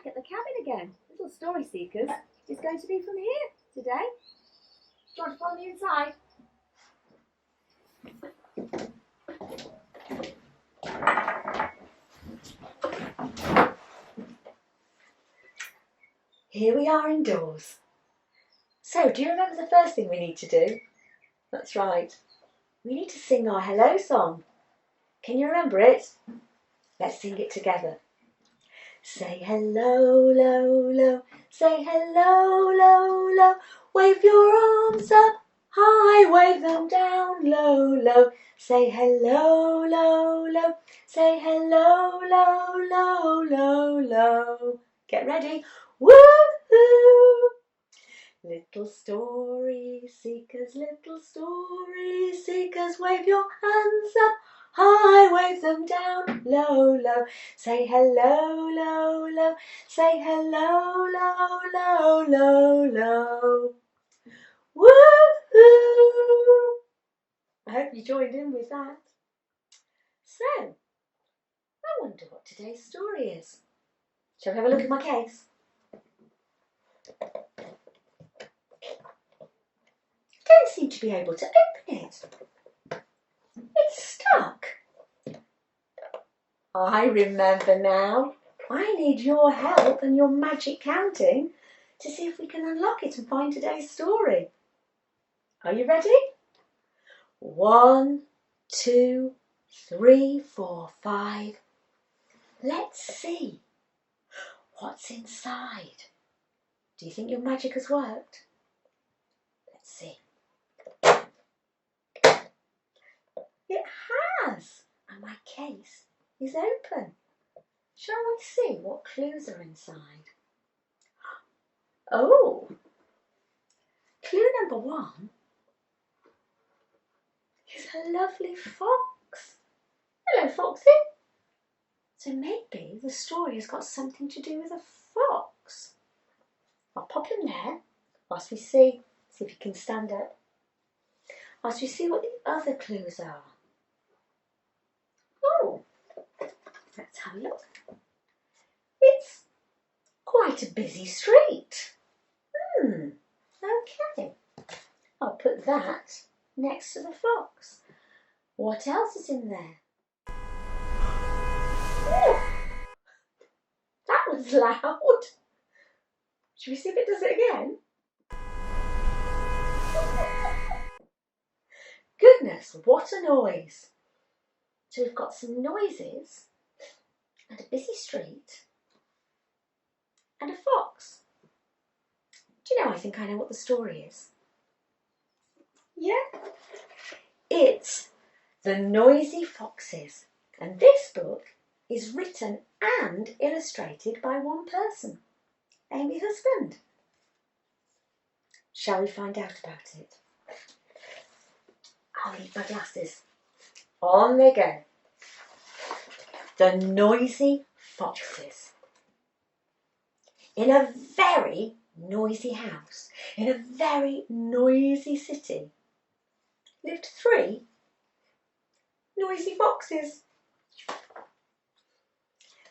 back at the cabin again. Little Story Seekers is going to be from here today. Do you want to follow me inside? Here we are indoors. So, do you remember the first thing we need to do? That's right. We need to sing our hello song. Can you remember it? Let's sing it together. Say hello, low, low. Say hello, low, low. Wave your arms up high, wave them down low, low. Say hello, low, low. Say hello, low, low, low, low. Get ready. Woo-hoo! Little story seekers, wave your hands up high, wave them down low, low. Say hello, low, low. Say hello, low, low, low, low. Woo-hoo! I hope you joined in with that. So, I wonder what today's story is. Shall we have a look at my case? I don't seem to be able to open it. It's stuck. I remember now. I need your help and your magic counting to see if we can unlock it and find today's story. Are you ready? 1, 2, 3, 4, 5. Let's see what's inside. Do you think your magic has worked? Let's see. It has, and my case is open. Shall we see what clues are inside? Oh, clue number 1 is a lovely fox. Hello, Foxy. So maybe the story has got something to do with a fox. I'll pop him there whilst we see if he can stand up. Whilst we see what the other clues are. Oh, let's have a look. It's quite a busy street. Okay. I'll put that next to the fox. What else is in there? Oh, that was loud. Should we see if it does it again? Goodness, what a noise. So we've got some noises and a busy street and a fox. Do you know, I think I know what the story is. Yeah? It's The Noisy Foxes, and this book is written and illustrated by one person, Amy Husband. Shall we find out about it? I'll need my glasses. On they go. The Noisy Foxes. In a very noisy house, in a very noisy city, lived 3 noisy foxes.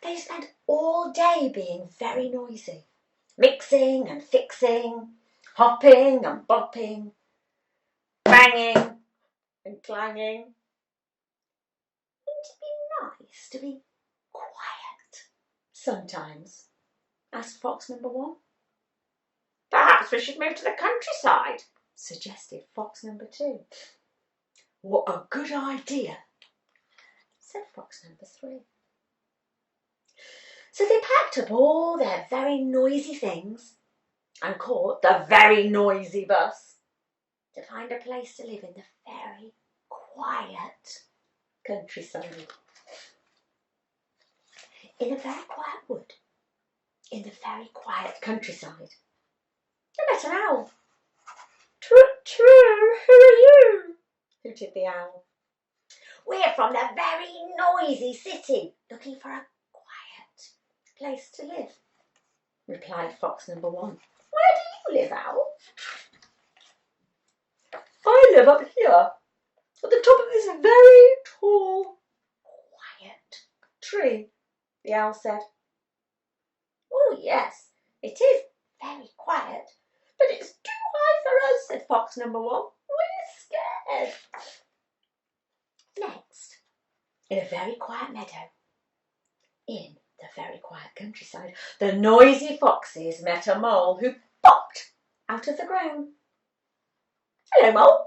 They spent all day being very noisy, mixing and fixing, hopping and bopping, banging and clanging. Wouldn't it be nice to be quiet sometimes? Asked fox number 1. Perhaps we should move to the countryside, suggested fox number 2. What a good idea, said fox number 3. So they packed up all their very noisy things and caught the very noisy bus to find a place to live in the very quiet countryside. In a very quiet wood, in the very quiet countryside, they met an owl. True, who are you? Hooted the owl. We're from the very noisy city, looking for a quiet place to live, replied fox number 1. Where do you live, owl? I live up here, at the top of this very tall, quiet tree, the owl said. Oh, yes, it is very quiet, but it's too high for us, said fox number 1. We're scared. Next, in a very quiet meadow, in the very quiet countryside, the noisy foxes met a mole who popped out of the ground. Hello, mole.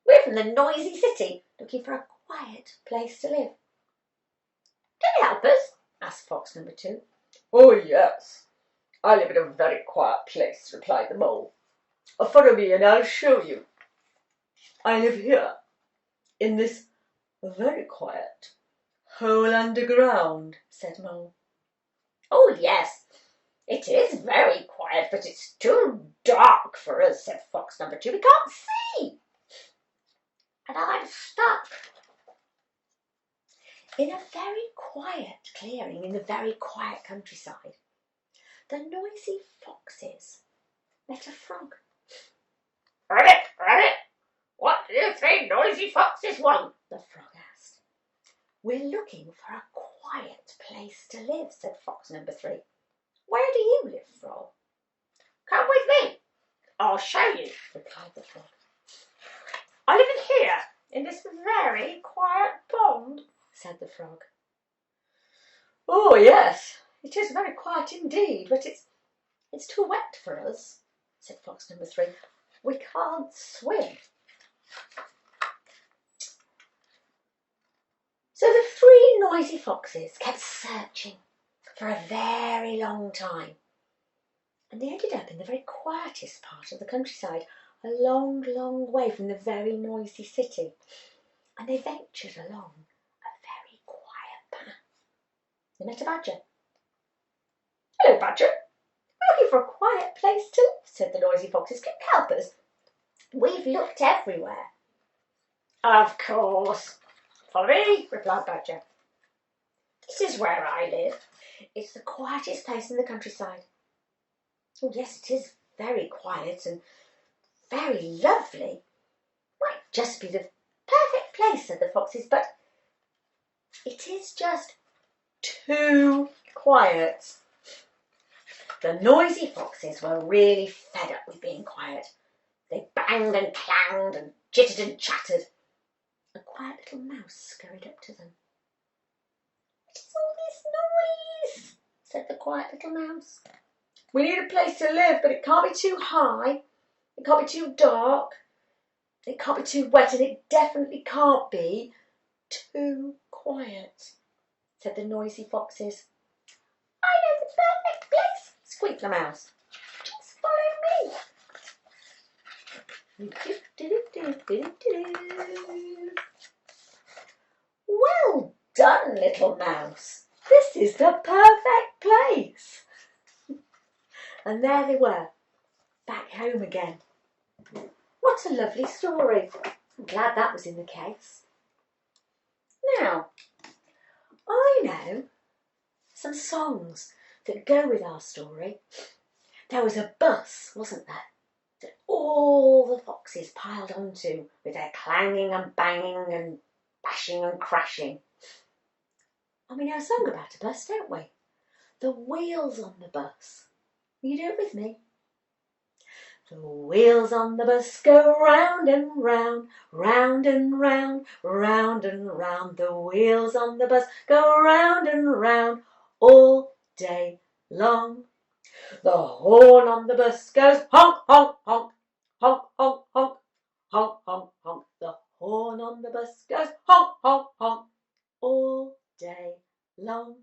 We're from the noisy city, looking for a quiet place to live. Can you help us? Asked fox number 2. Oh, yes. I live in a very quiet place, replied the mole. Follow me and I'll show you. I live here, in this very quiet hole underground, said Mole. Oh, yes, it is very quiet, but it's too dark for us, said fox number 2. We can't see. And I'm stuck. In a very quiet clearing in the very quiet countryside, the noisy foxes met a frog. Rabbit, rabbit, what do you three noisy foxes want? The frog asked. We're looking for a quiet place to live, said fox number 3. Where do you live, frog? Come with me. I'll show you, replied the frog. I live in here, in this very quiet pond, said the frog. Oh, yes, it is very quiet indeed, but it's too wet for us, said fox number 3. We can't swim. So the 3 noisy foxes kept searching for a very long time, and they ended up in the very quietest part of the countryside, a long, long way from the very noisy city, and they ventured along a very quiet path. They met a badger. Hello, badger. We're looking for a quiet place to live, said the noisy foxes. Can you help us? We've looked everywhere. Of course. Follow me, replied Badger. This is where I live. It's the quietest place in the countryside. Oh, yes, it is very quiet and very lovely. Might just be the perfect place, said the foxes, but it is just too quiet. The noisy foxes were really fed up with being quiet. They banged and clanged and chittered and chattered. A quiet little mouse scurried up to them. What is all this noise? Said the quiet little mouse. We need a place to live, but it can't be too high. It can't be too dark. It can't be too wet, and it definitely can't be too quiet, said the noisy foxes. I know the perfect place, squeaked the mouse. Just follow me. Well done, little mouse. This is the perfect place. And there they were, back home again. What a lovely story. I'm glad that was in the case. Now, I know some songs that go with our story. There was a bus, wasn't there, that all the foxes piled onto with their clanging and banging and bashing and crashing. And we know a song about a bus, don't we? The wheels on the bus. Will you do it with me? The wheels on the bus go round and round, round and round, round and round. The wheels on the bus go round and round all day long. The horn on the bus goes honk, honk, honk, honk, honk, honk, honk, honk, honk. The horn on the bus goes honk, honk, honk all day long.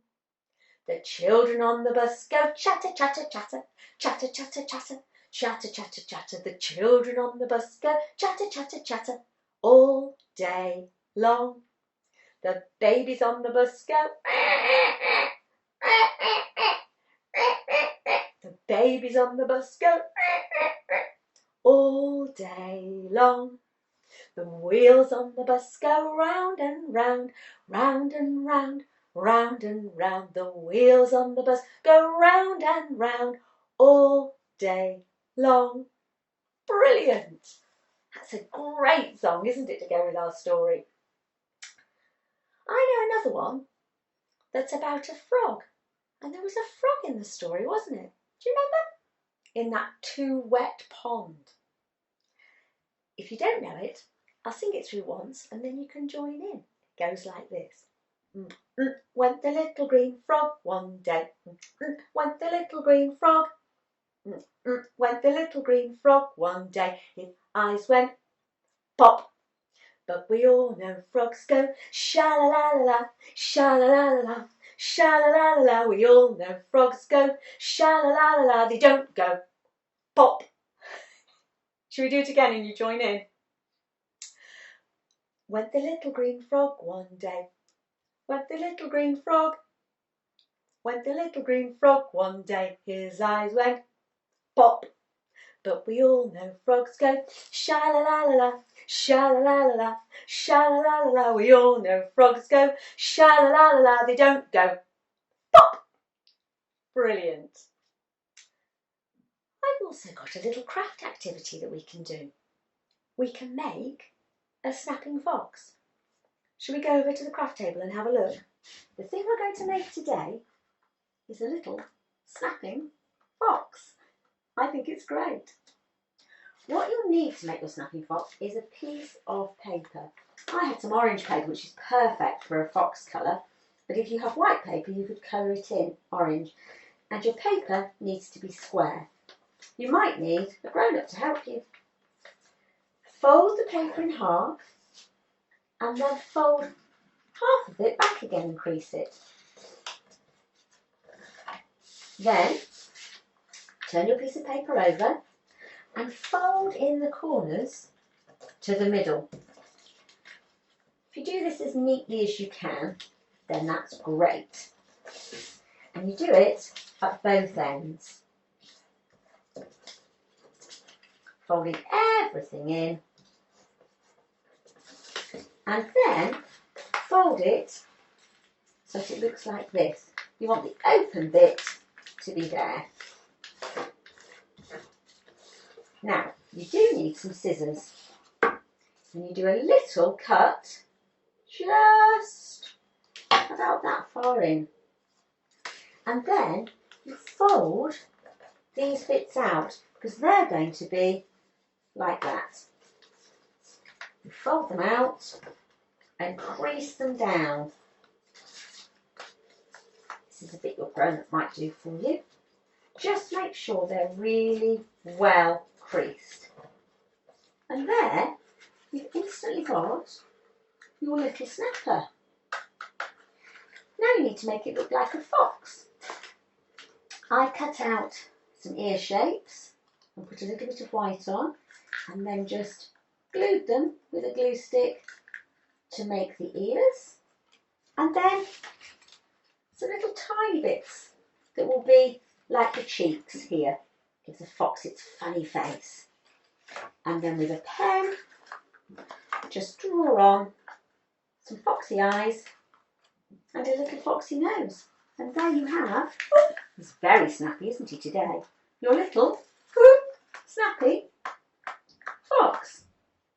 The children on the bus go chatter, chatter, chatter, chatter, chatter, chatter, chatter, chatter, chatter. The children on the bus go chatter, chatter, chatter all day long. The babies on the bus go the babies on the bus go all day long. The wheels on the bus go round and round, round and round, round and round. The wheels on the bus go round and round all day long. Brilliant! That's a great song, isn't it, to go with our story? I know another one that's about a frog. And there was a frog in the story, wasn't it? Do you remember? In that too wet pond. If you don't know it, I'll sing it through once and then you can join in. It goes like this. Went the little green frog one day. Went the little green frog. Went the little green frog one day. His eyes went pop. But we all know frogs go sha-la-la-la-la, sha-la-la-la-la, sha-la-la-la-la. We all know frogs go sha-la-la-la-la. They don't go pop. Shall we do it again and you join in? Went the little green frog one day. Went the little green frog. Went the little green frog one day. His eyes went pop. But we all know frogs go sha-la-la-la-la, sha-la-la-la-la, sha-la-la-la-la. We all know frogs go sha-la-la-la-la. They don't go pop. Brilliant. I've also got a little craft activity that we can do. We can make a snapping fox. Shall we go over to the craft table and have a look? The thing we're going to make today is a little snapping fox. I think it's great. What you'll need to make your snapping fox is a piece of paper. I had some orange paper, which is perfect for a fox colour, but if you have white paper, you could colour it in orange. And your paper needs to be square. You might need a grown-up to help you. Fold the paper in half and then fold half of it back again and crease it. Then turn your piece of paper over and fold in the corners to the middle. If you do this as neatly as you can, then that's great. And you do it at both ends. Folding everything in. And then fold it so that it looks like this. You want the open bit to be there. Now, you do need some scissors. And you do a little cut, just about that far in. And then you fold these bits out, because they're going to be like that. You fold them out and crease them down. This is a bit your grown-up might do for you. Just make sure they're really well creased. And there, you've instantly got your little snapper. Now you need to make it look like a fox. I cut out some ear shapes and put a little bit of white on, and then just glued them with a glue stick to make the ears, and then some little tiny bits that will be like the cheeks here. Gives the fox its funny face. And then with a pen, just draw on some foxy eyes and a little foxy nose. And there you have, he's very snappy, isn't he, today? Your little snappy fox.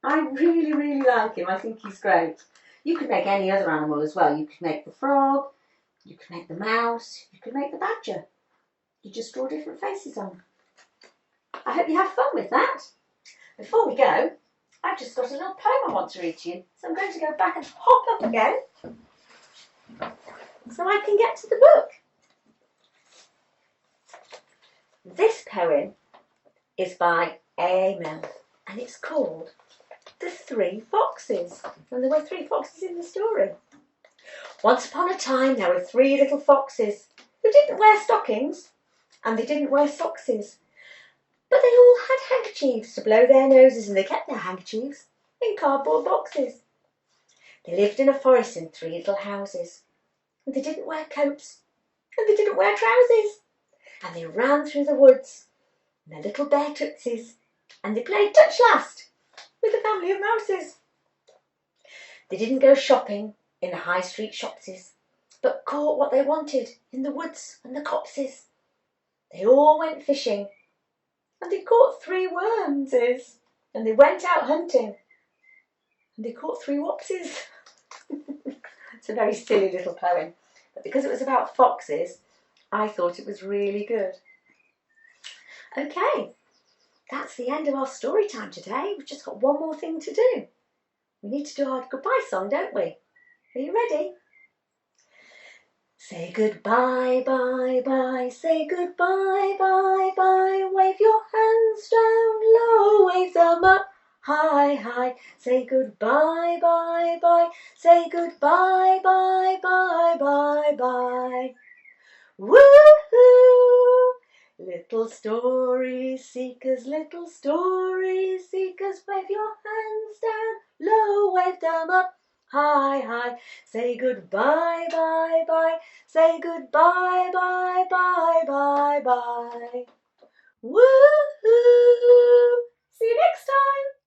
I really, really like him. I think he's great. You could make any other animal as well. You could make the frog, you could make the mouse, you could make the badger. You just draw different faces on. I hope you have fun with that. Before we go, I've just got a little poem I want to read to you. So I'm going to go back and hop up again so I can get to the book. This poem is by A. Mel and it's called The Three Foxes. And there were three foxes in the story. Once upon a time there were three little foxes who didn't wear stockings and they didn't wear sockses. But they all had handkerchiefs to blow their noses, and they kept their handkerchiefs in cardboard boxes. They lived in a forest in three little houses, and they didn't wear coats, and they didn't wear trousers, and they ran through the woods in their little bare tootsies, and they played touch last with a family of mouses. They didn't go shopping in the high street shopses, but caught what they wanted in the woods and the copses. They all went fishing, and they caught three wormses, and they went out hunting, and they caught three wopses. It's a very silly little poem, but because it was about foxes, I thought it was really good. Okay, that's the end of our story time today. We've just got one more thing to do. We need to do our goodbye song, don't we? Are you ready? Say goodbye, bye, bye. Say goodbye, bye, bye. Wave your hands down low, wave them up high, high. Say goodbye, bye, bye. Say goodbye, bye, bye, bye, bye. Woohoo! Little story seekers, wave your hands down low, wave them up high, high. Say goodbye, bye, bye. Say goodbye, bye, bye, bye, bye. Woohoo! See you next time.